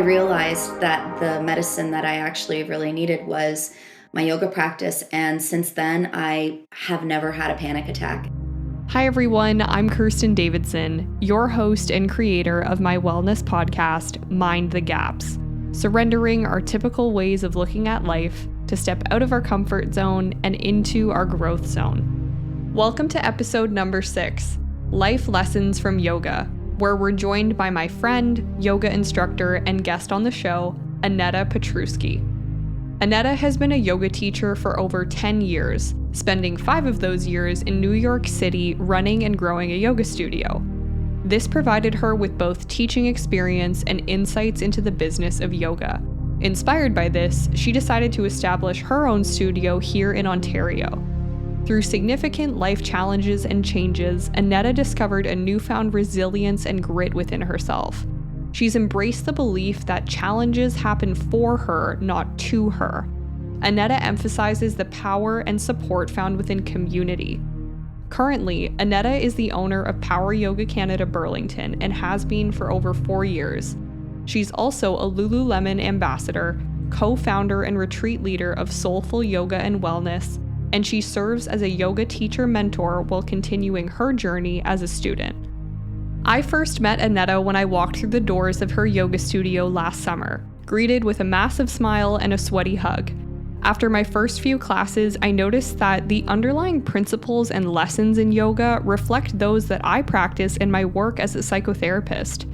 realized that the medicine that I actually really needed was my yoga practice. And since then, I have never had a panic attack. Hi, everyone. I'm Kirsten Davidson, your host and creator of my wellness podcast, Mind the Gaps, surrendering our typical ways of looking at life to step out of our comfort zone and into our growth zone. Welcome to episode number 6, Life Lessons from Yoga, where we're joined by my friend, yoga instructor, and guest on the show, Aneta Pietruszko. Aneta has been a yoga teacher for over 10 years, spending 5 of those years in New York City running and growing a yoga studio. This provided her with both teaching experience and insights into the business of yoga. Inspired by this, she decided to establish her own studio here in Ontario. Through significant life challenges and changes, Aneta discovered a newfound resilience and grit within herself. She's embraced the belief that challenges happen for her, not to her. Aneta emphasizes the power and support found within community. Currently, Aneta is the owner of Power Yoga Canada Burlington and has been for over 4 years. She's also a Lululemon Ambassador, co-founder and retreat leader of Soulfull Yoga and Wellness, and she serves as a yoga teacher mentor while continuing her journey as a student. I first met Aneta when I walked through the doors of her yoga studio last summer, greeted with a massive smile and a sweaty hug. After my first few classes, I noticed that the underlying principles and lessons in yoga reflect those that I practice in my work as a psychotherapist.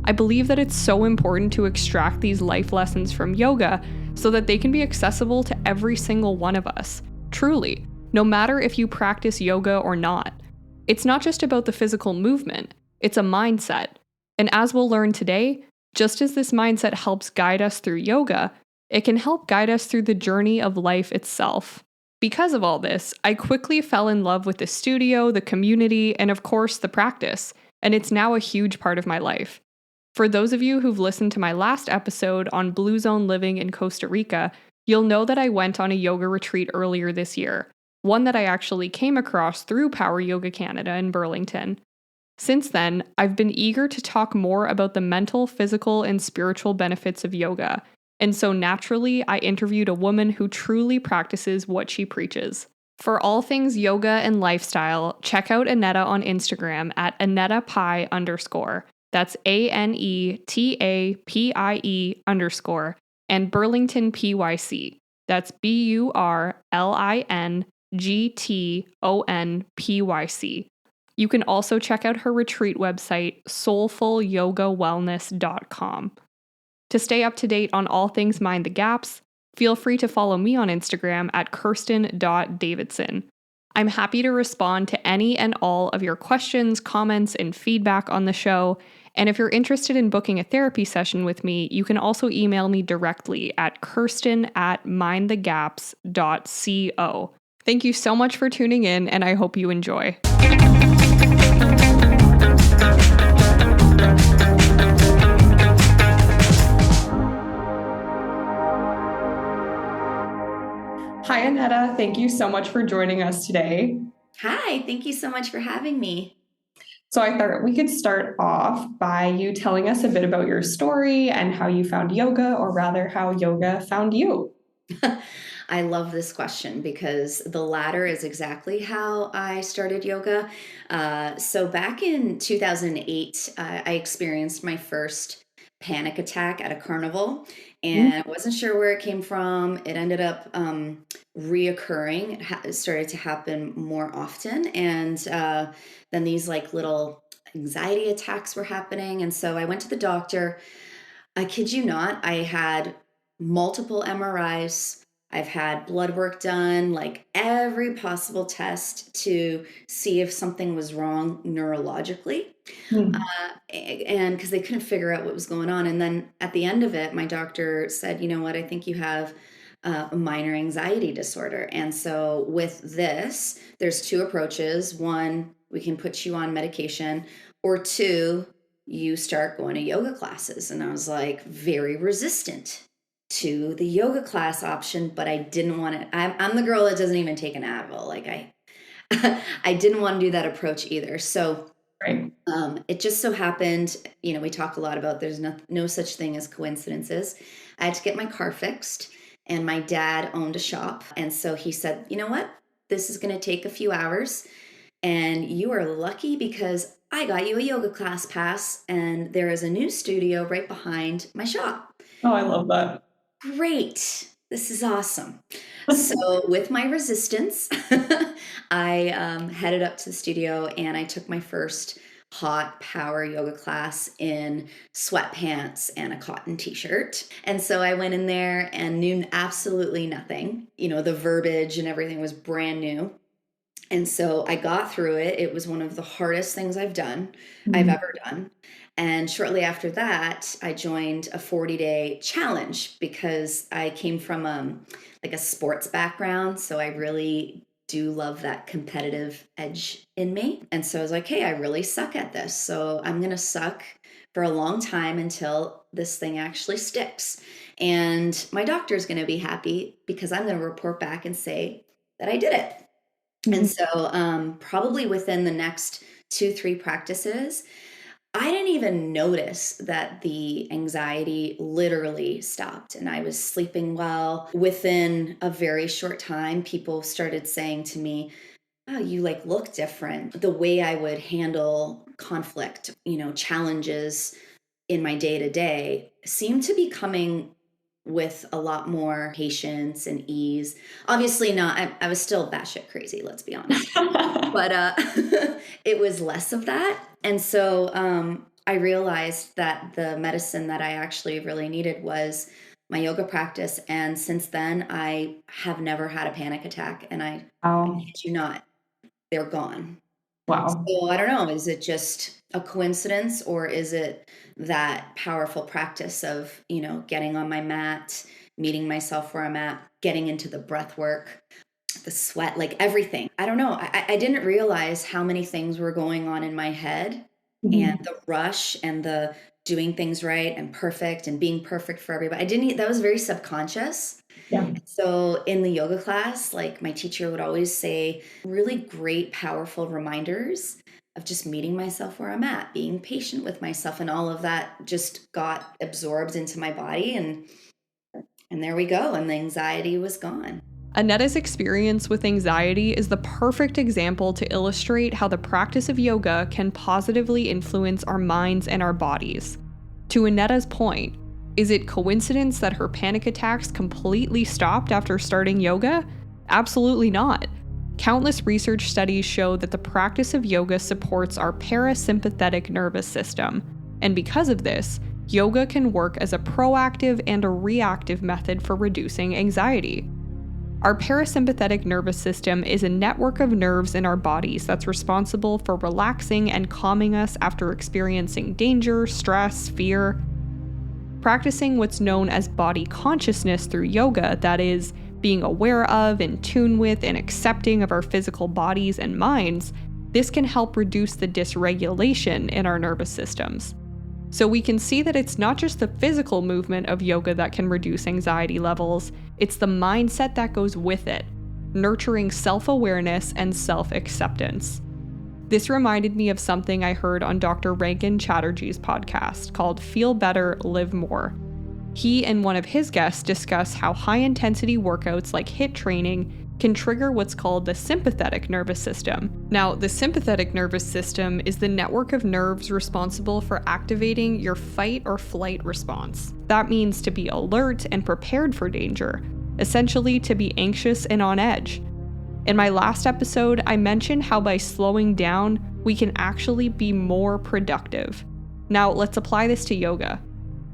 I believe that it's so important to extract these life lessons from yoga so that they can be accessible to every single one of us. Truly, no matter if you practice yoga or not. It's not just about the physical movement. It's a mindset. And as we'll learn today, just as this mindset helps guide us through yoga, it can help guide us through the journey of life itself. Because of all this, I quickly fell in love with the studio, the community, and of course, the practice, and it's now a huge part of my life. For those of you who've listened to my last episode on Blue Zone living in Costa Rica, you'll know that I went on a yoga retreat earlier this year, one that I actually came across through Power Yoga Canada in Burlington. Since then, I've been eager to talk more about the mental, physical, and spiritual benefits of yoga, and so naturally, I interviewed a woman who truly practices what she preaches. For all things yoga and lifestyle, check out Aneta on Instagram at AnetaPie_. That's ANETAPIE_ and Burlington PYC. That's BURLINGTONPYC. You can also check out her retreat website, soulfullyogawellness.com. To stay up to date on all things Mind the Gaps, feel free to follow me on Instagram at kirsten.davidson. I'm happy to respond to any and all of your questions, comments, and feedback on the show. And if you're interested in booking a therapy session with me, you can also email me directly at kirsten@mindthegaps.co. Thank you so much for tuning in, and I hope you enjoy. Hi, Aneta. Thank you so much for joining us today. Hi, thank you so much for having me. So I thought we could start off by you telling us a bit about your story and how you found yoga, or rather how yoga found you. I love this question because the latter is exactly how I started yoga. So back in 2008, I experienced my first panic attack at a carnival, and I wasn't sure where it came from. It ended up reoccurring. It started to happen more often, and then these like little anxiety attacks were happening. And so I went to the doctor. I kid you not, I had multiple MRIs. I've had blood work done, like every possible test to see if something was wrong neurologically. And because they couldn't figure out what was going on. And then at the end of it, my doctor said, you know what, I think you have a minor anxiety disorder. And so with this, there's 2 approaches. 1, we can put you on medication, or 2, you start going to yoga classes. And I was like very resistant to the yoga class option, but I didn't want to. I'm the girl that doesn't even take an Advil. Like I didn't want to do that approach either. So Right. It just so happened, we talk a lot about there's no such thing as coincidences. I had to get my car fixed, and my dad owned a shop. And so he said, you know what? This is going to take a few hours. And you are lucky because I got you a yoga class pass, and there is a new studio right behind my shop. Oh, I love that. Great. This is awesome. So, with my resistance, I headed up to the studio and I took my first hot power yoga class in sweatpants and a cotton t shirt. And so I went in there and knew absolutely nothing. The verbiage and everything was brand new. And so I got through it. It was one of the hardest things I've Mhm. ever done. And shortly after that, I joined a 40-day challenge because I came from like a sports background. So I really do love that competitive edge in me. And so I was like, hey, I really suck at this. So I'm going to suck for a long time until this thing actually sticks. And my doctor is going to be happy because I'm going to report back and say that I did it. And Mhm. so, probably within the next 2, 3 practices, I didn't even notice that the anxiety literally stopped and I was sleeping well. Within a very short time, people started saying to me, "Oh, you like look different." The way I would handle conflict, challenges in my day to day seemed to be coming with a lot more patience and ease. Obviously, not, I was still batshit crazy, let's be honest. But it was less of that. And so I realized that the medicine that I actually really needed was my yoga practice. And since then, I have never had a panic attack. And I Wow. kid you not, they're gone. Wow. So I don't know, is it just a coincidence or is it that powerful practice of, getting on my mat, meeting myself where I'm at, getting into the breath work, the sweat, like everything. I don't know. I didn't realize how many things were going on in my head and Mhm. the rush and the doing things right and perfect and being perfect for everybody. I didn't, that was very subconscious. Yeah. So in the yoga class, like my teacher would always say really great, powerful reminders of just meeting myself where I'm at, being patient with myself, and all of that just got absorbed into my body and there we go. And the anxiety was gone. Aneta's experience with anxiety is the perfect example to illustrate how the practice of yoga can positively influence our minds and our bodies. To Aneta's point, is it coincidence that her panic attacks completely stopped after starting yoga? Absolutely not. Countless research studies show that the practice of yoga supports our parasympathetic nervous system, and because of this, yoga can work as a proactive and a reactive method for reducing anxiety. Our parasympathetic nervous system is a network of nerves in our bodies that's responsible for relaxing and calming us after experiencing danger, stress, fear. Practicing what's known as body consciousness through yoga, that is, being aware of, in tune with, and accepting of our physical bodies and minds, this can help reduce the dysregulation in our nervous systems. So we can see that it's not just the physical movement of yoga that can reduce anxiety levels, it's the mindset that goes with it, nurturing self-awareness and self-acceptance. This reminded me of something I heard on Dr. Rankin Chatterjee's podcast called Feel Better, Live More. He and one of his guests discuss how high-intensity workouts like HIIT training can trigger what's called the sympathetic nervous system. Now, the sympathetic nervous system is the network of nerves responsible for activating your fight or flight response. That means to be alert and prepared for danger, essentially to be anxious and on edge. In my last episode, I mentioned how by slowing down, we can actually be more productive. Now, let's apply this to yoga.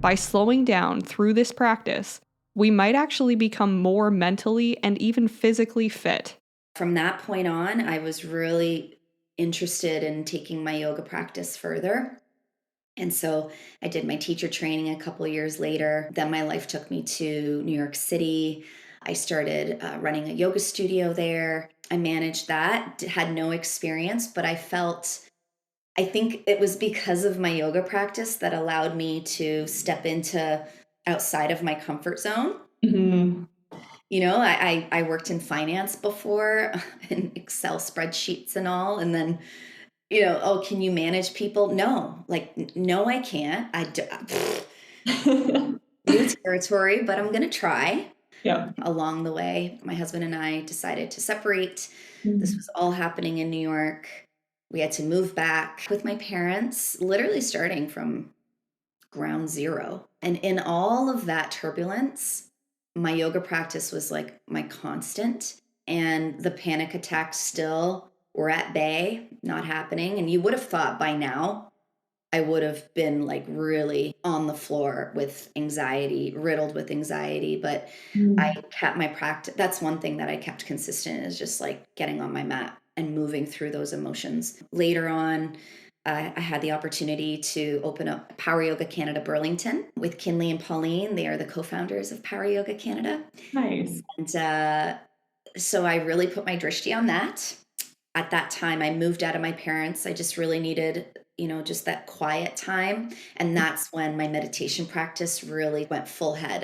By slowing down through this practice, we might actually become more mentally and even physically fit. From that point on, I was really interested in taking my yoga practice further. And so I did my teacher training a couple years later. Then my life took me to New York City. I started running a yoga studio there. I managed that, had no experience, but I think it was because of my yoga practice that allowed me to step into outside of my comfort zone. Mhm. I worked in finance before in Excel spreadsheets and all. And then, oh, can you manage people? No, no, I can't. New territory, but I'm going to try. Yeah. Along the way, my husband and I decided to separate. This Mm. was all happening in New York. We had to move back with my parents, literally starting from ground zero. And in all of that turbulence, my yoga practice was like my constant. And the panic attacks still were at bay, not happening. And you would have thought by now I would have been like really on the floor with anxiety, riddled with anxiety. But I Mm. kept my practice. That's one thing that I kept consistent, is just like getting on my mat and moving through those emotions. Later on, I had the opportunity to open up Power Yoga Canada Burlington with Kinley and Pauline. They are the co-founders of Power Yoga Canada. Nice. And so I really put my drishti on that. At that time, I moved out of my parents. I just really needed, just that quiet time. And that's when my meditation practice really went full head.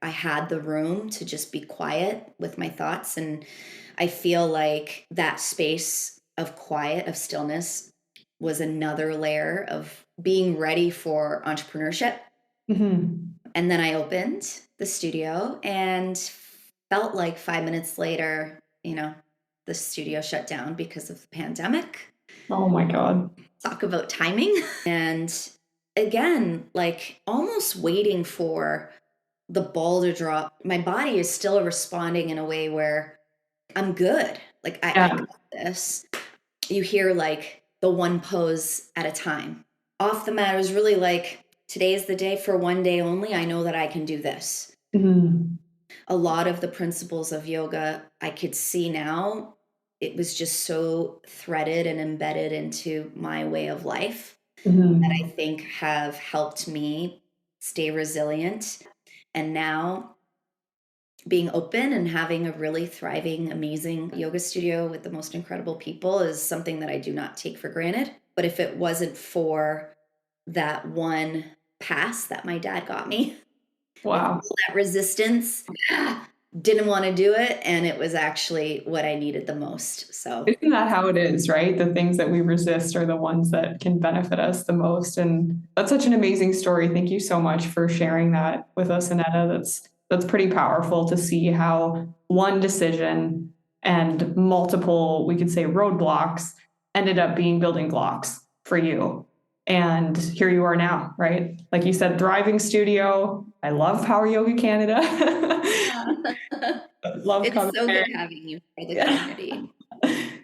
I had the room to just be quiet with my thoughts. And I feel like that space of quiet, of stillness, was another layer of being ready for entrepreneurship. Mm-hmm. And then I opened the studio and felt like 5 minutes later, the studio shut down because of the pandemic. Oh my God. Talk about timing. And again, like almost waiting for the ball to drop. My body is still responding in a way where I'm good. Like I got this. You hear like the one pose at a time. Off the mat, it was really like, today's the day, for one day only. I know that I can do this. Mm-hmm. A lot of the principles of yoga I could see now. It was just so threaded and embedded into my way of life Mm-hmm. that I think have helped me stay resilient. And now being open and having a really thriving, amazing yoga studio with the most incredible people is something that I do not take for granted. But if it wasn't for that one pass that my dad got me, Wow. that resistance, didn't want to do it, and it was actually what I needed the most. So Isn't that how it is, right? The things that we resist are the ones that can benefit us the most. And that's such an amazing story. Thank you so much for sharing that with us, Aneta. That's pretty powerful to see how one decision and multiple, we could say, roadblocks ended up being building blocks for you. And here you are now, right? Like you said, thriving studio. I love Power Yoga Canada. Love it's coming so there. good having you for the community.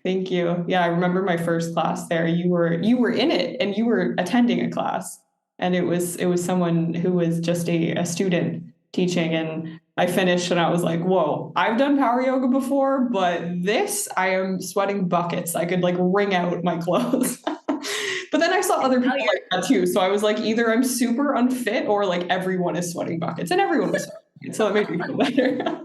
Thank you. Yeah, I remember my first class there. You were in it and you were attending a class. And it was someone who was just a student teaching. And I finished and I was like, whoa, I've done power yoga before, but this, I am sweating buckets. I could like wring out my clothes. But then I saw other people like that too. So I was like, either I'm super unfit or like everyone is sweating buckets, and everyone was sweating buckets. So it made me feel better.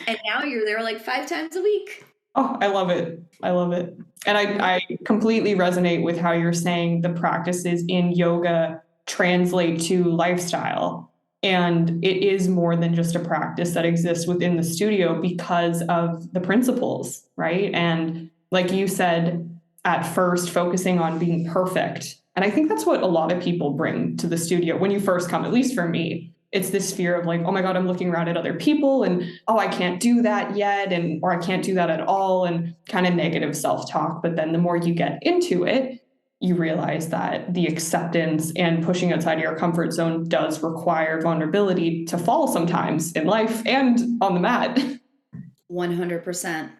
And now you're there like 5 times a week. Oh, I love it. I love it. And I completely resonate with how you're saying the practices in yoga translate to lifestyle. And it is more than just a practice that exists within the studio because of the principles, right? And like you said, at first focusing on being perfect. And I think that's what a lot of people bring to the studio when you first come, at least for me. It's this fear of like, oh my God, I'm looking around at other people and, oh, I can't do that yet. Or I can't do that at all. And kind of negative self-talk. But then the more you get into it, you realize that the acceptance and pushing outside of your comfort zone does require vulnerability to fall sometimes in life and on the mat. 100%.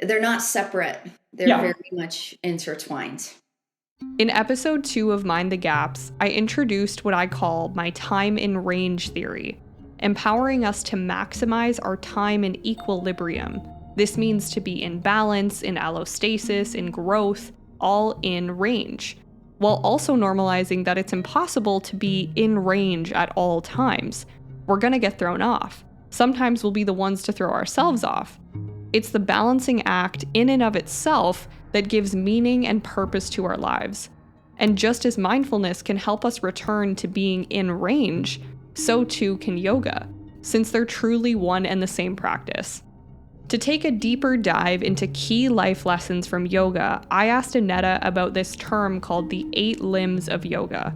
They're not separate. They're very much intertwined. In episode 2 of Mind the Gaps, I introduced what I call my time in range theory, empowering us to maximize our time in equilibrium. This means to be in balance, in allostasis, in growth, all in range, while also normalizing that it's impossible to be in range at all times. We're gonna get thrown off. Sometimes we'll be the ones to throw ourselves off. It's the balancing act in and of itself that gives meaning and purpose to our lives. And just as mindfulness can help us return to being in range, so too can yoga, since they're truly one and the same practice. To take a deeper dive into key life lessons from yoga, I asked Aneta about this term called the 8 limbs of yoga.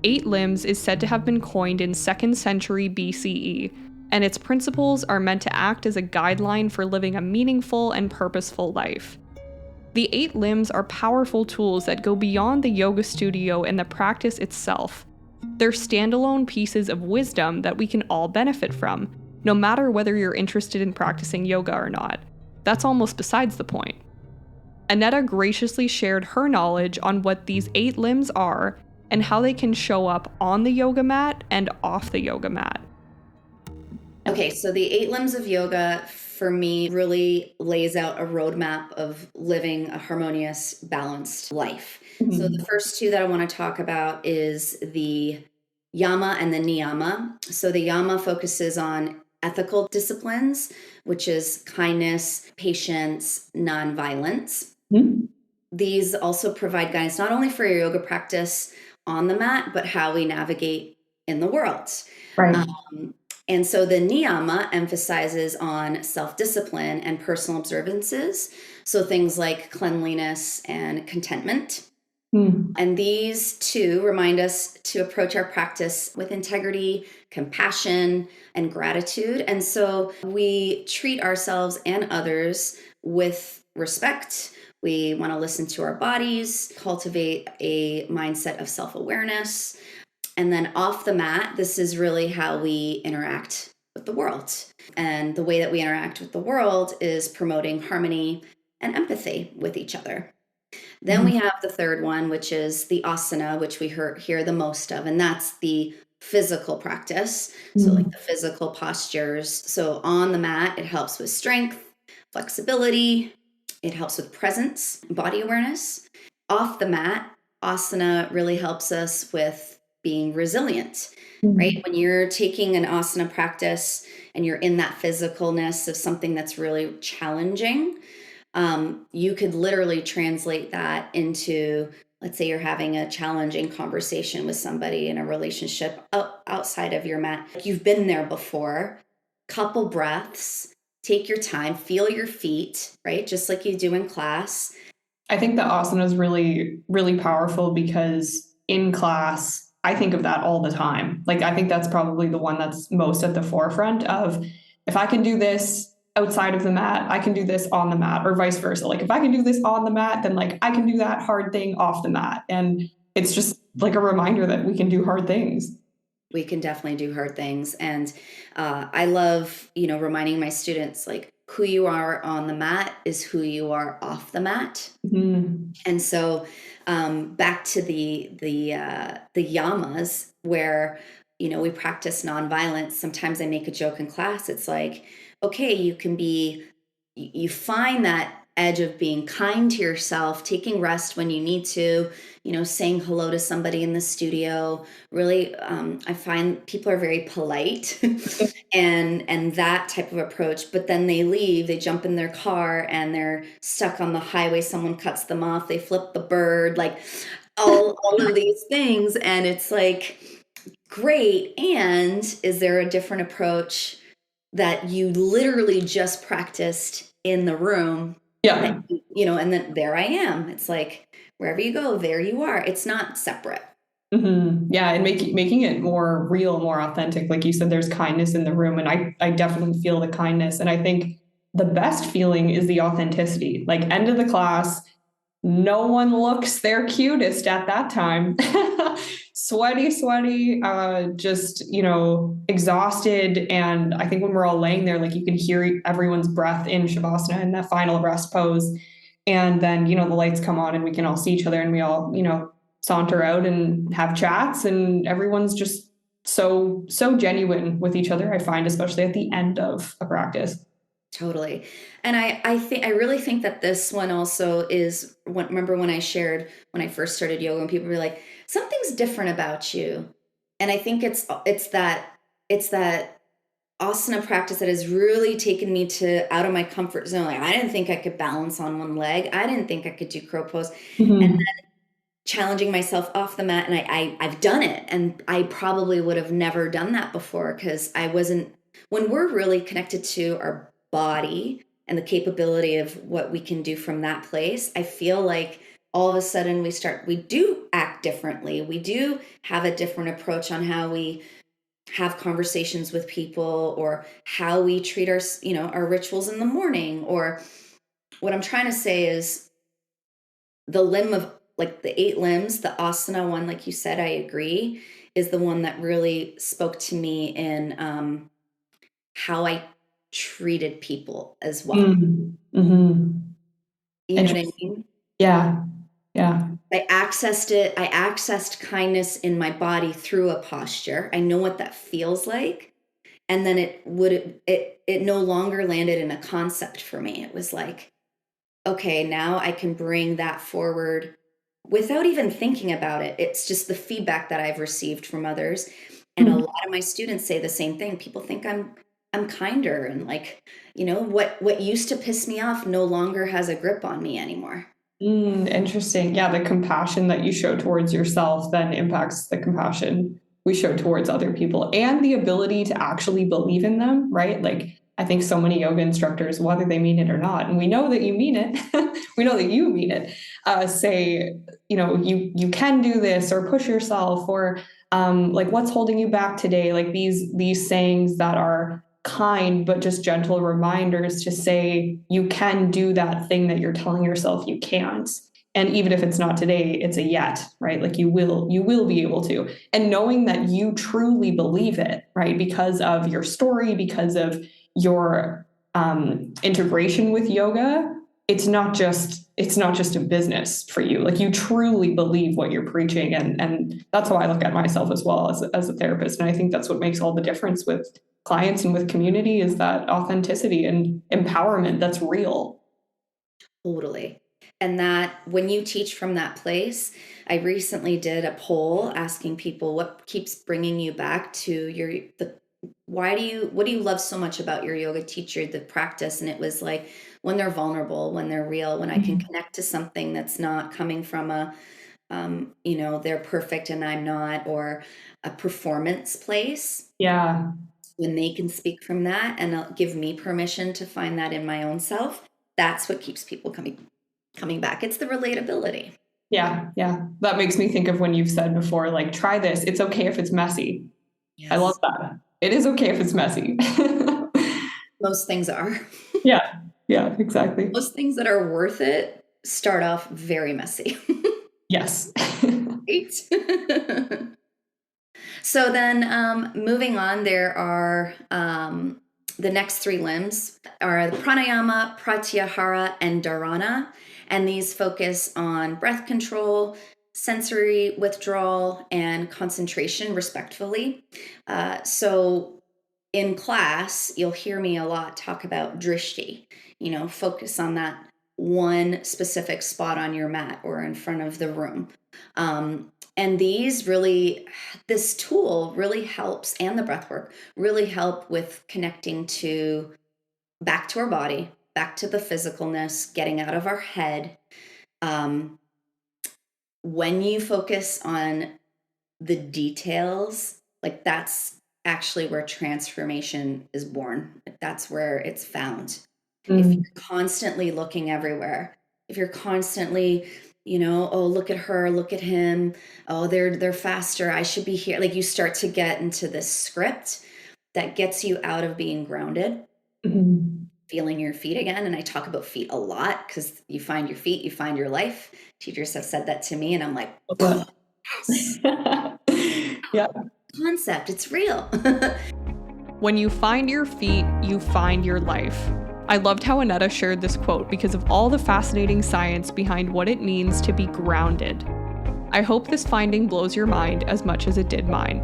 8 limbs is said to have been coined in 2nd century BCE, and its principles are meant to act as a guideline for living a meaningful and purposeful life. The 8 limbs are powerful tools that go beyond the yoga studio and the practice itself. They're standalone pieces of wisdom that we can all benefit from, no matter whether you're interested in practicing yoga or not. That's almost besides the point. Aneta graciously shared her knowledge on what these 8 limbs are and how they can show up on the yoga mat and off the yoga mat. Okay, so the 8 limbs of yoga for me really lays out a roadmap of living a harmonious, balanced life. Mm-hmm. So the first 2 that I want to talk about is the yama and the niyama. So the yama focuses on ethical disciplines, which is kindness, patience, nonviolence. Mm-hmm. These also provide guidance not only for your yoga practice on the mat, but how we navigate in the world. Right. And so the niyama emphasizes on self-discipline and personal observances. So things like cleanliness and contentment. And these 2 remind us to approach our practice with integrity, compassion, and gratitude. And so we treat ourselves and others with respect. We want to listen to our bodies, cultivate a mindset of self-awareness. And then off the mat, this is really how we interact with the world. And the way that we interact with the world is promoting harmony and empathy with each other. Then we have the third one, which is the asana, which we hear the most of, and that's the physical practice. So like the physical postures. So on the mat, it helps with strength, flexibility. It helps with presence, body awareness. Off the mat, asana really helps us with being resilient, right? When you're taking an asana practice and you're in that physicalness of something that's really challenging, you could literally translate that into, let's say you're having a challenging conversation with somebody in a relationship outside of your mat. You've been there before. Couple breaths, take your time, feel your feet, right? Just like you do in class. I think the asana is really, really powerful because in class, I think of that all the time. Like, I think that's probably the one that's most at the forefront of, if I can do this outside of the mat, I can do this on the mat, or vice versa. Like, if I can do this on the mat, then like I can do that hard thing off the mat. And it's just like a reminder that we can do hard things. We can definitely do hard things. And I love, reminding my students, like, who you are on the mat is who you are off the mat. And so back to the yamas, where, we practice nonviolence. Sometimes I make a joke in class. It's like, okay, you find that edge of being kind to yourself, taking rest when you need to, saying hello to somebody in the studio. Really, I find people are very polite and that type of approach, but then they leave, they jump in their car and they're stuck on the highway. Someone cuts them off. They flip the bird, like all of these things. And it's like, great. And is there a different approach that you literally just practiced in the room? Yeah. And then there I am. It's like, wherever you go, there you are. It's not separate. Yeah. And making it more real, more authentic. Like you said, there's kindness in the room, and I definitely feel the kindness. And I think the best feeling is the authenticity. Like, end of the class, no one looks their cutest at that time. sweaty, just, exhausted. And I think when we're all laying there, like, you can hear everyone's breath in Shavasana in that final rest pose. And then, the lights come on and we can all see each other, and we all, saunter out and have chats, and everyone's just so genuine with each other, I find, especially at the end of a practice. Totally. And I really think that this one also is remember when I shared when I first started yoga, and people were like, something's different about you. And I think it's that asana practice that has really taken me out of my comfort zone. Like, I didn't think I could balance on one leg. I didn't think I could do crow pose. And then challenging myself off the mat, and I've done it. And I probably would have never done that before, because when we're really connected to our body and the capability of what we can do from that place, I feel like all of a sudden we do act differently. We do have a different approach on how we have conversations with people, or how we treat our rituals in the morning. Or what I'm trying to say is the limb of, like, the 8 limbs, the asana one, like you said, I agree, is the one that really spoke to me in how I treated people as well. Mm-hmm. You know what I mean? Yeah. Yeah. I accessed kindness in my body through a posture. I know what that feels like. And then it no longer landed in a concept for me. It was like, okay, now I can bring that forward without even thinking about it. It's just the feedback that I've received from others. And a lot of my students say the same thing. People think I'm kinder, and, like, what used to piss me off no longer has a grip on me anymore. Interesting. Yeah, the compassion that you show towards yourself then impacts the compassion we show towards other people, and the ability to actually believe in them, right? Like, I think so many yoga instructors, whether they mean it or not, and we know that you mean it, we know that you mean it, say, you can do this, or push yourself, or like, what's holding you back today? Like, these sayings that are kind but just gentle reminders to say you can do that thing that you're telling yourself you can't. And even if it's not today, it's a yet, right? Like, you will be able to. And knowing that you truly believe it, right? Because of your story, because of your integration with yoga, it's not just a business for you. Like, you truly believe what you're preaching. And that's how I look at myself as well as a therapist. And I think that's what makes all the difference with clients and with community, is that authenticity and empowerment that's real. Totally. And that when you teach from that place, I recently did a poll asking people what keeps bringing you back to what do you love so much about your yoga teacher, the practice? And it was like, when they're vulnerable, when they're real, when I can connect to something that's not coming from they're perfect and I'm not, or a performance place. Yeah. When they can speak from that and give me permission to find that in my own self, that's what keeps people coming back. It's the relatability. Yeah. Yeah. That makes me think of when you've said before, like, try this. It's okay if it's messy. Yes. I love that. It is okay if it's messy. Most things are. Yeah. Yeah, exactly. Most things that are worth it start off very messy. Yes. Right? So then moving on, there are the next 3 limbs are the pranayama, pratyahara, and dharana. And these focus on breath control, sensory withdrawal, and concentration, respectively. So in class, you'll hear me a lot talk about drishti, focus on that one specific spot on your mat or in front of the room. And this tool really helps, and the breath work really help with connecting back to our body, back to the physicalness, getting out of our head. When you focus on the details, like, that's actually where transformation is born. That's where it's found. If you're constantly looking everywhere, if you're constantly, oh, look at her, look at him, oh, they're faster, I should be here. Like, you start to get into this script that gets you out of being grounded, feeling your feet again. And I talk about feet a lot, because you find your feet, you find your life. Teachers have said that to me, and I'm like, oh, yes. Yeah. Concept, it's real. When you find your feet, you find your life. I loved how Aneta shared this quote because of all the fascinating science behind what it means to be grounded. I hope this finding blows your mind as much as it did mine.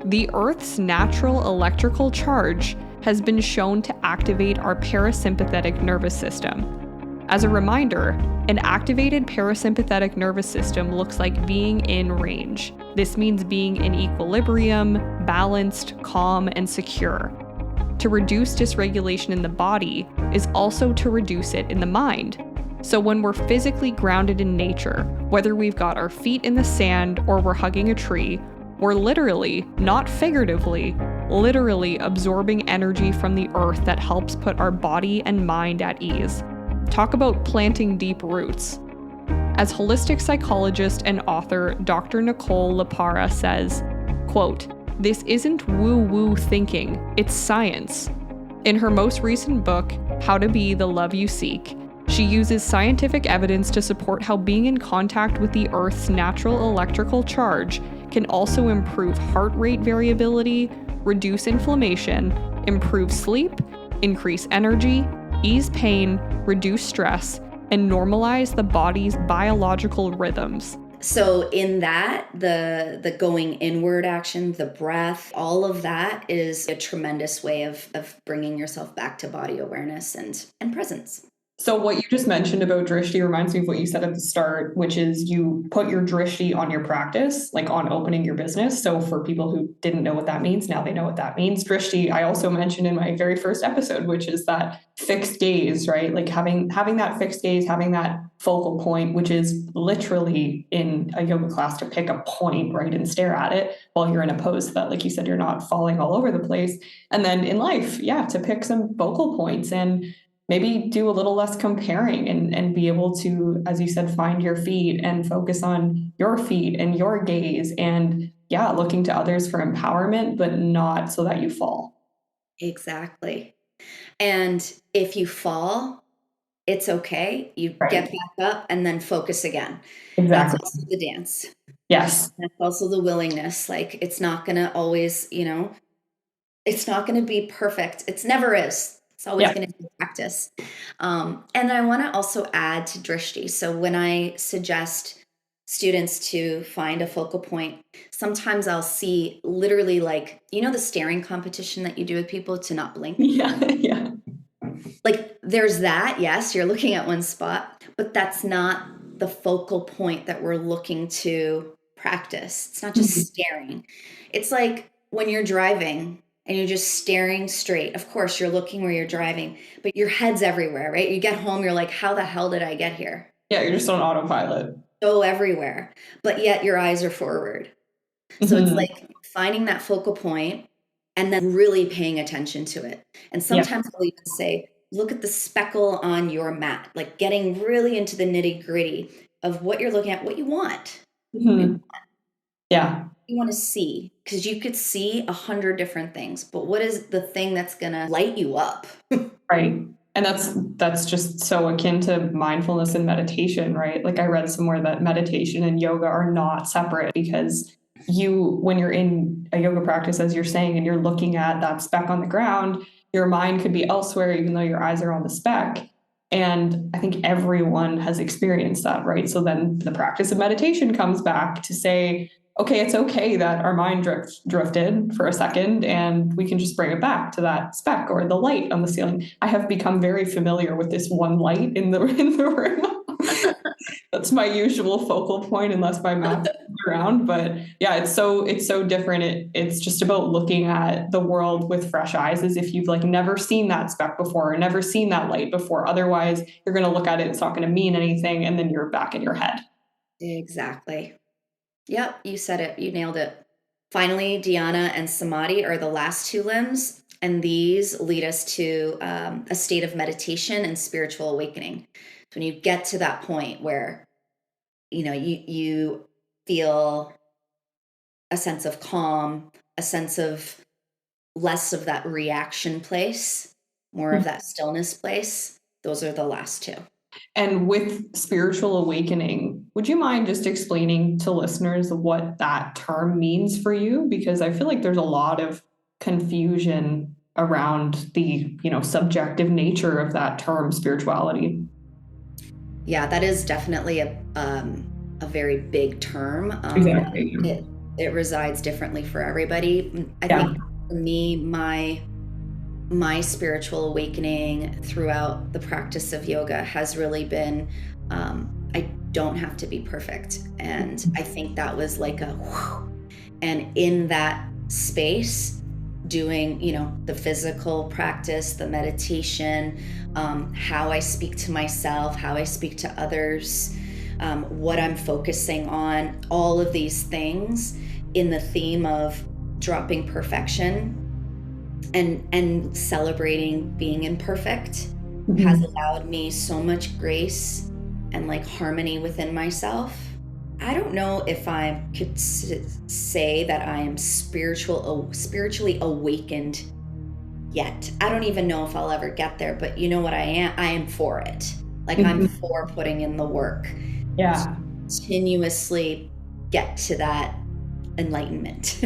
The Earth's natural electrical charge has been shown to activate our parasympathetic nervous system. As a reminder, an activated parasympathetic nervous system looks like being in range. This means being in equilibrium, balanced, calm, and secure. To reduce dysregulation in the body is also to reduce it in the mind. So when we're physically grounded in nature, whether we've got our feet in the sand or we're hugging a tree, we're literally, not figuratively, literally absorbing energy from the earth that helps put our body and mind at ease. Talk about planting deep roots. As holistic psychologist and author Dr. Nicole LaPara says, quote, "This isn't woo-woo thinking, it's science." In her most recent book, How to Be the Love You Seek, she uses scientific evidence to support how being in contact with the Earth's natural electrical charge can also improve heart rate variability, reduce inflammation, improve sleep, increase energy, ease pain, reduce stress, and normalize the body's biological rhythms. So in that, the going inward action, the breath, all of that is a tremendous way of bringing yourself back to body awareness and presence. So what you just mentioned about drishti reminds me of what you said at the start, which is you put your drishti on your practice, like on opening your business. So for people who didn't know what that means, now they know what that means. Drishti, I also mentioned in my very first episode, which is that fixed gaze, right? Like having that fixed gaze, having that focal point, which is literally in a yoga class to pick a point, right, and stare at it while you're in a pose so that, like you said, you're not falling all over the place. And then in life, yeah, to pick some focal points and maybe do a little less comparing and be able to, as you said, find your feet and focus on your feet and your gaze and, yeah, looking to others for empowerment, but not so that you fall. Exactly. And if you fall, it's okay. You get Right. back up and then focus again. That's Exactly. also the dance. Yes. That's also the willingness. Like it's not going to always, it's not going to be perfect. It's never is. It's always Yeah. going to be practice. And I want to also add to drishti. So when I suggest students to find a focal point, sometimes I'll see literally like, the staring competition that you do with people to not blink. Yeah. Yeah. Like there's that, yes, you're looking at one spot, but that's not the focal point that we're looking to practice. It's not just staring. It's like when you're driving and you're just staring straight. Of course, you're looking where you're driving, but your head's everywhere, right? You get home, you're like, how the hell did I get here? Yeah. You're just on autopilot. So everywhere, but yet your eyes are forward. So it's like finding that focal point and then really paying attention to it. And Yeah. sometimes I'll even say, look at the speckle on your mat, like getting really into the nitty gritty of what you're looking at, what you want. Mhm. Yeah. You want to see, because you could see 100 different things, but what is the thing that's going to light you up? Right. And that's just so akin to mindfulness and meditation, right? Like I read somewhere that meditation and yoga are not separate because when you're in a yoga practice, as you're saying, and you're looking at that speck on the ground, your mind could be elsewhere, even though your eyes are on the speck. And I think everyone has experienced that, right? So then the practice of meditation comes back to say, okay, it's okay that our mind drifted for a second and we can just bring it back to that speck or the light on the ceiling. I have become very familiar with this one light in the room. That's my usual focal point unless my map's around. But yeah, it's so different. It's just about looking at the world with fresh eyes as if you've like never seen that speck before or never seen that light before. Otherwise, you're going to look at it, it's not going to mean anything, and then you're back in your head. Exactly. Yep, you said it. You nailed it. Finally, dhyana and samadhi are the last two limbs, and these lead us to a state of meditation and spiritual awakening. So when you get to that point where you feel a sense of calm, a sense of less of that reaction place, more of that stillness place, those are the last two. And with spiritual awakening, would you mind just explaining to listeners what that term means for you? Because I feel like there's a lot of confusion around the, subjective nature of that term, spirituality. Yeah, that is definitely a very big term. Exactly. It resides differently for everybody. I think for me, my spiritual awakening throughout the practice of yoga has really been, I don't have to be perfect. And I think that was like a whew. And in that space, doing, the physical practice, the meditation, how I speak to myself, how I speak to others, what I'm focusing on, all of these things in the theme of dropping perfection and celebrating being imperfect has Mhm. allowed me so much grace and like harmony within myself. I don't know if I could say that I am spiritually awakened yet. I don't even know if I'll ever get there, but you know what I am? I am for it. Like I'm Mhm. for putting in the work to Yeah. continuously get to that enlightenment.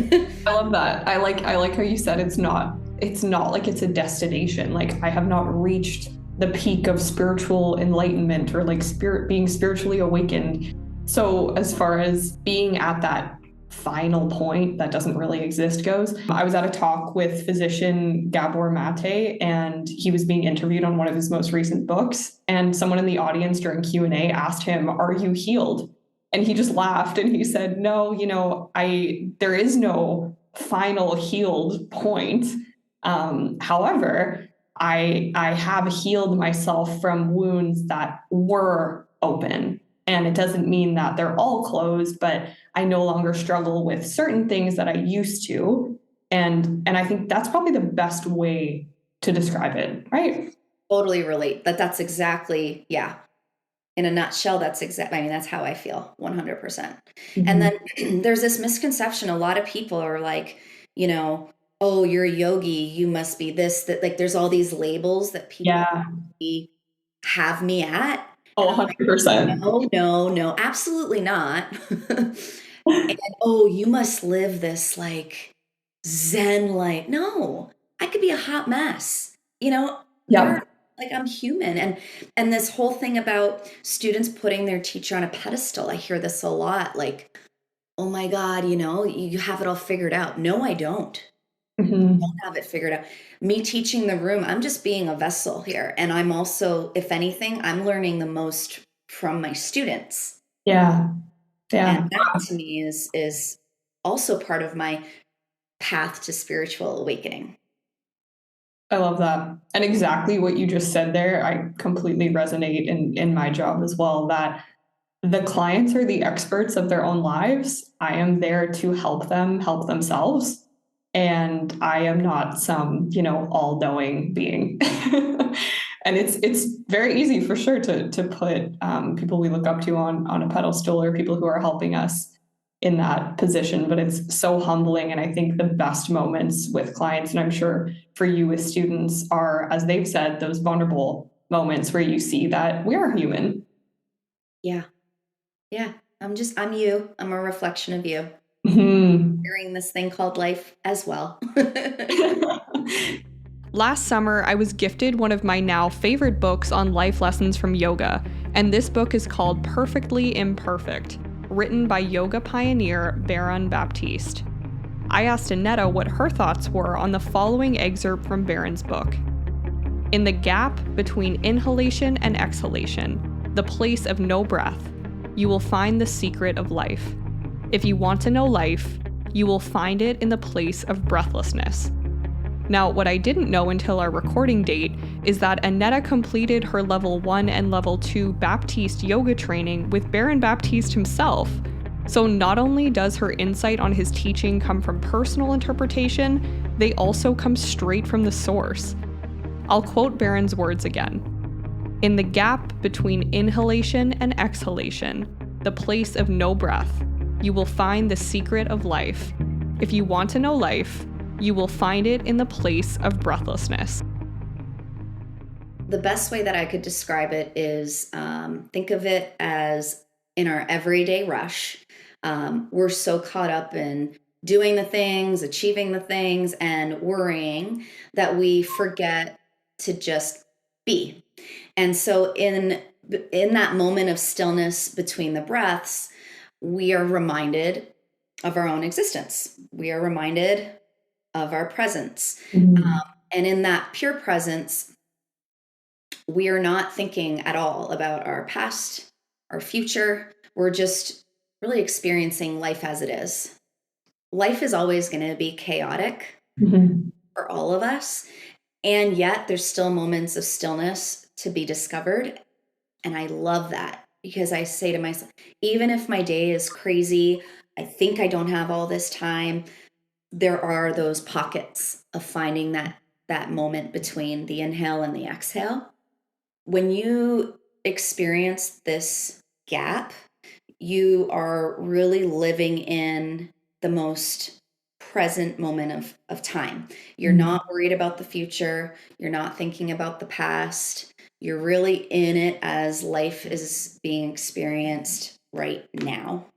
I love that. I like how you said it's not like it's a destination. Like I have not reached the peak of spiritual enlightenment or like being spiritually awakened. So as far as being at that final point that doesn't really exist goes, I was at a talk with physician Gabor Mate, and he was being interviewed on one of his most recent books, and someone in the audience during Q&A asked him, "Are you healed?" And he just laughed and he said, "No, there is no final healed point. However, I have healed myself from wounds that were open. And it doesn't mean that they're all closed, but I no longer struggle with certain things that I used to." And I think that's probably the best way to describe it, right? Totally relate. That's exactly, yeah. In a nutshell, I mean, that's how I feel 100%. And Mhm. then there's this misconception. A lot of people are like, you know, oh, you're a yogi, you must be this, that, like, there's all these labels that people Yeah. have me at. Oh, And I'm like, 100%. no, no, no, absolutely not. And oh, you must live this like Zen life. No, I could be a hot mess. There are Yeah. like I'm human, and this whole thing about students putting their teacher on a pedestal. I hear this a lot. Like, oh my God, you have it all figured out. No, I don't. Mhm. Don't have it figured out. Me teaching the room, I'm just being a vessel here, and I'm also, if anything, I'm learning the most from my students. Yeah. And Yeah. that to me is also part of my path to spiritual awakening. I love that. And exactly what you just said there, I completely resonate in my job as well, that the clients are the experts of their own lives. I am there to help them help themselves. And I am not some, all-knowing being. And it's very easy for sure to put people we look up to on a pedestal, or people who are helping us in that position. But it's so humbling. And I think the best moments with clients, and I'm sure for you with students, are, as they've said, those vulnerable moments where you see that we are human. Yeah. Yeah. I'm you. I'm a reflection of you. Mhm. Hearing this thing called life as well. Last summer, I was gifted one of my now favorite books on life lessons from yoga, and this book is called Perfectly Imperfect, written by yoga pioneer Baron Baptiste. I asked Aneta what her thoughts were on the following excerpt from Baron's book. In the gap between inhalation and exhalation, the place of no breath, you will find the secret of life. If you want to know life, you will find it in the place of breathlessness. Now, what I didn't know until our recording date is that Aneta completed her level 1 and level 2 Baptiste yoga training with Baron Baptiste himself. So not only does her insight on his teaching come from personal interpretation, they also come straight from the source. I'll quote Baron's words again. In the gap between inhalation and exhalation, the place of no breath, you will find the secret of life. If you want to know life, you will find it in the place of breathlessness. The best way that I could describe it is think of it as in our everyday rush. We're so caught up in doing the things, achieving the things, and worrying that we forget to just be. And so in that moment of stillness between the breaths, we are reminded of our own existence. We are reminded of our presence. Mhm. And in that pure presence, we are not thinking at all about our past, our future. We're just really experiencing life as it is. Life is always going to be chaotic Mhm. for all of us. And yet, there's still moments of stillness to be discovered. And I love that because I say to myself, even if my day is crazy, I think I don't have all this time, there are those pockets of finding that moment between the inhale and the exhale. When you experience this gap, you are really living in the most present moment of time. You're not worried about the future. You're not thinking about the past. You're really in it as life is being experienced right now.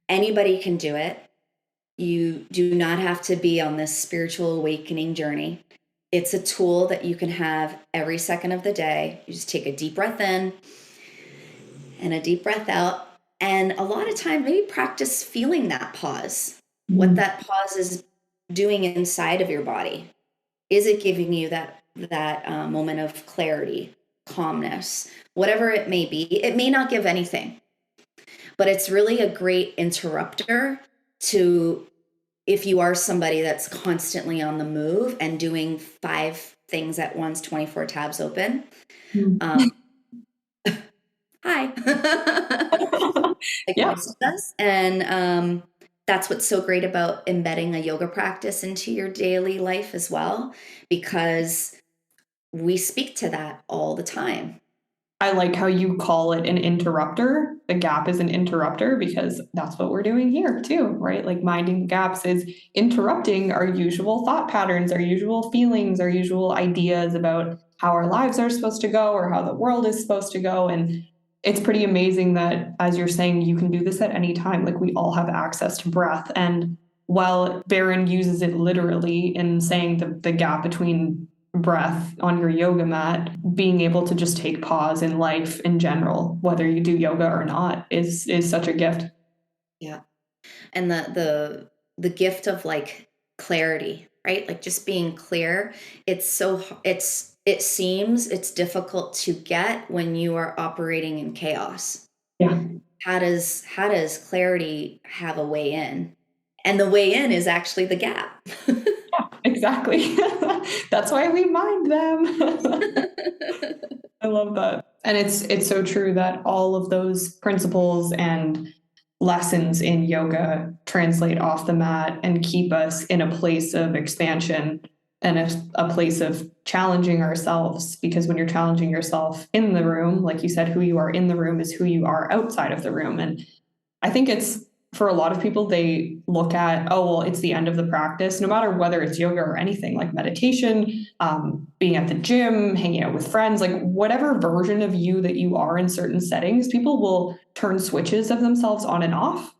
Anybody can do it. You do not have to be on this spiritual awakening journey. It's a tool that you can have every second of the day. You just take a deep breath in and a deep breath out. And a lot of time, maybe practice feeling that pause, what that pause is doing inside of your body. Is it giving you that moment of clarity, calmness, whatever it may be? It may not give anything, but it's really a great interrupter to, if you are somebody that's constantly on the move and doing 5 things at once, 24 tabs open. Hi. Like Yeah. most of us. And that's what's so great about embedding a yoga practice into your daily life as well, because we speak to that all the time. I like how you call it an interrupter. The gap is an interrupter because that's what we're doing here too, right? Like minding the gaps is interrupting our usual thought patterns, our usual feelings, our usual ideas about how our lives are supposed to go or how the world is supposed to go. And it's pretty amazing that, as you're saying, you can do this at any time. Like we all have access to breath. And while Barron uses it literally in saying the gap between breath on your yoga mat, being able to just take pause in life in general, whether you do yoga or not, is such a gift. Yeah. And the gift of like clarity, right? Like just being clear. It seems it's difficult to get when you are operating in chaos. Yeah. How does clarity have a way in? And the way in is actually the gap. Yeah, exactly. That's why we mind them. I love that. And it's so true that all of those principles and lessons in yoga translate off the mat and keep us in a place of expansion and a place of challenging ourselves. Because when you're challenging yourself in the room, like you said, who you are in the room is who you are outside of the room. And I think it's, for a lot of people, they look at, oh, well, it's the end of the practice, no matter whether it's yoga or anything like meditation, being at the gym, hanging out with friends, like whatever version of you that you are in certain settings, people will turn switches of themselves on and off.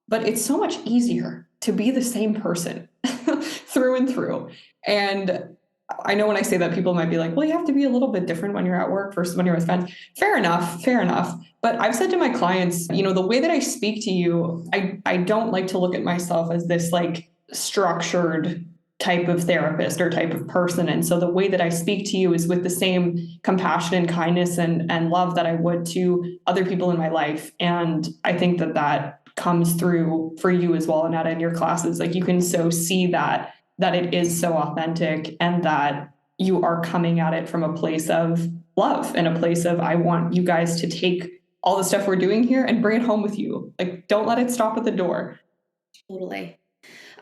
But it's so much easier to be the same person through and through. And I know when I say that, people might be like, well, you have to be a little bit different when you're at work versus when you're with friends. Fair enough. Fair enough. But I've said to my clients, the way that I speak to you, I don't like to look at myself as this like structured type of therapist or type of person. And so the way that I speak to you is with the same compassion and kindness and love that I would to other people in my life. And I think that comes through for you as well, Aneta, in your classes. Like you can so see that it is so authentic and that you are coming at it from a place of love and a place of, I want you guys to take all the stuff we're doing here and bring it home with you. Like, don't let it stop at the door. Totally.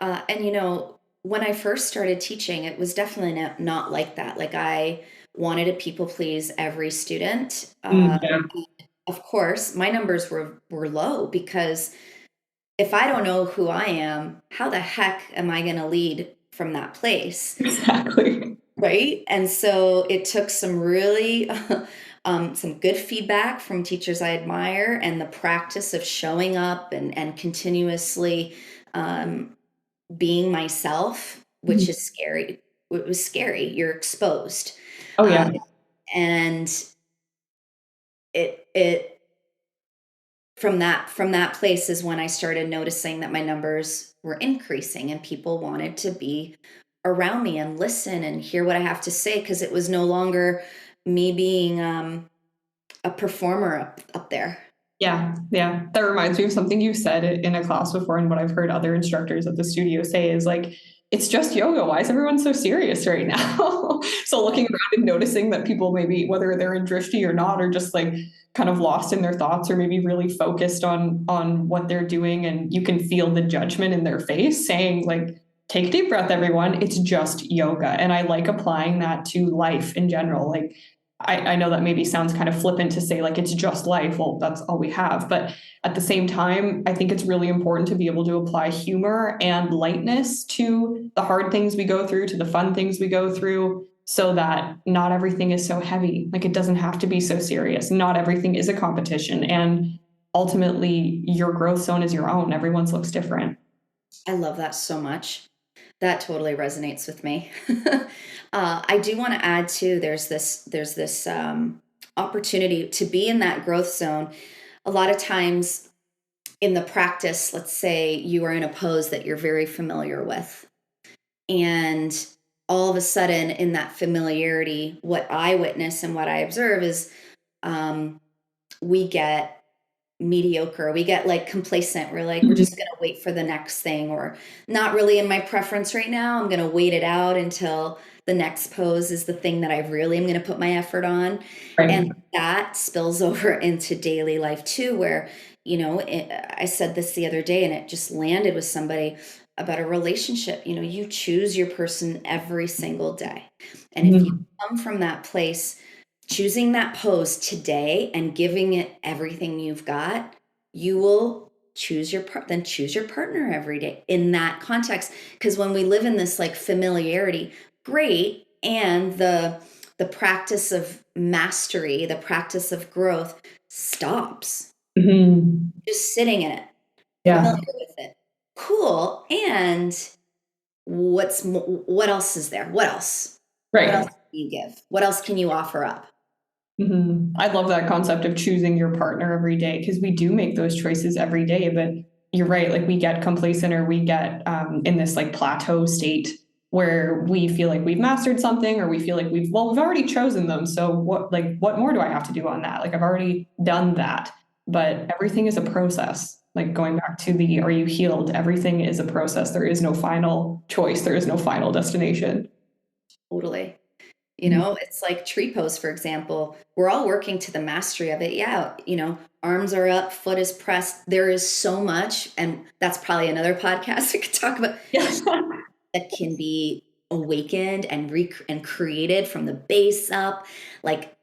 And when I first started teaching, it was definitely not like that. Like I wanted to people please every student. Yeah. Of course, my numbers were low because if I don't know who I am, how the heck am I going to lead from that place? Exactly. Right. And so it took some really, some good feedback from teachers I admire and the practice of showing up and continuously being myself, which is scary. It was scary. You're exposed. Oh, yeah. And it from that place is when I started noticing that my numbers were increasing and people wanted to be around me and listen and hear what I have to say, because it was no longer me being a performer up there. Yeah. Yeah. That reminds me of something you said in a class before and what I've heard other instructors at the studio say is like, it's just yoga. Why is everyone so serious right now? So looking around and noticing that people, maybe whether they're in drishti or not, are just like kind of lost in their thoughts, or maybe really focused on what they're doing. And you can feel the judgment in their face saying like, take a deep breath, everyone. It's just yoga. And I like applying that to life in general. Like, I know that maybe sounds kind of flippant to say like, it's just life. Well, that's all we have. But at the same time, I think it's really important to be able to apply humor and lightness to the hard things we go through, to the fun things we go through, so that not everything is so heavy. Like, it doesn't have to be so serious. Not everything is a competition. And ultimately, your growth zone is your own. Everyone's looks different. I love that so much. That totally resonates with me. I do want to add too, there's this opportunity to be in that growth zone. A lot of times in the practice, let's say you are in a pose that you're very familiar with, and all of a sudden in that familiarity, what I witness and what I observe is we get mediocre, we get like complacent, we're like, we're just going to wait for the next thing, or not really in my preference right now, I'm going to wait it out until the next pose is the thing that I really am going to put my effort on. Right. And that spills over into daily life too, where, I said this the other day and it just landed with somebody about a relationship. You choose your person every single day. And if you come from that place, choosing that pose today and giving it everything you've got, you will choose your partner every day in that context. Because when we live in this like familiarity, great, and the practice of mastery, the practice of growth stops. Just sitting in it, familiar with it, cool. And what else is there? What else? Right. What else can you give? What else can you offer up? I love that concept of choosing your partner every day, because we do make those choices every day. But you're right, like we get complacent, or we get in this like plateau state where we feel like we've mastered something, or we feel like we've already chosen them. So what more do I have to do on that? Like, I've already done that. But everything is a process. Like, going back to are you healed? Everything is a process. There is no final choice. There is no final destination. Totally. It's like tree pose, for example. We're all working to the mastery of it. Yeah. Arms are up, foot is pressed. There is so much. And that's probably another podcast we could talk about. That can be awakened and created from the base up. Like,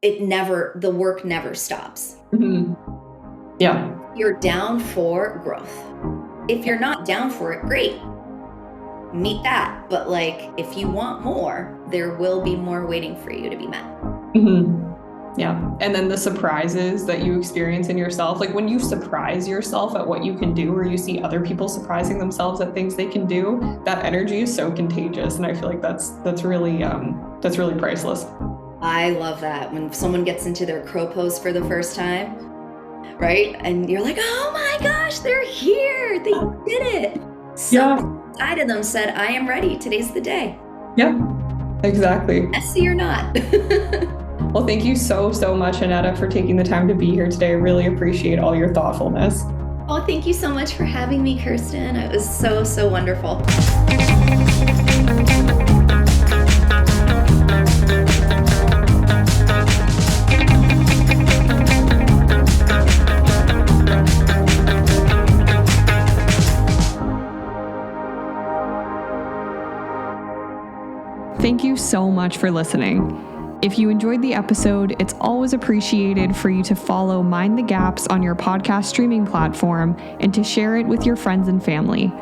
the work never stops. Yeah. You're down for growth. If you're not down for it, great. Meet that. But like, if you want more, there will be more waiting for you to be met. Yeah. And then the surprises that you experience in yourself, like when you surprise yourself at what you can do, or you see other people surprising themselves at things they can do, that energy is so contagious. And I feel like that's really priceless. I love that. When someone gets into their crow pose for the first time, right? And you're like, oh my gosh, they're here. They did it. Something inside of them said, I am ready. Today's the day. Yeah, exactly. Messy or not. Well, thank you so much, Aneta, for taking the time to be here today. I really appreciate all your thoughtfulness. Oh, thank you so much for having me, Kirsten. It was so wonderful. Thank you so much for listening. If you enjoyed the episode, it's always appreciated for you to follow Mind the Gaps on your podcast streaming platform and to share it with your friends and family.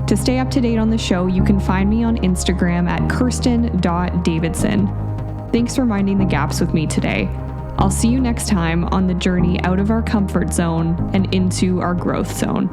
To stay up to date on the show, you can find me on Instagram at kirsten.davidson. Thanks for minding the gaps with me today. I'll see you next time on the journey out of our comfort zone and into our growth zone.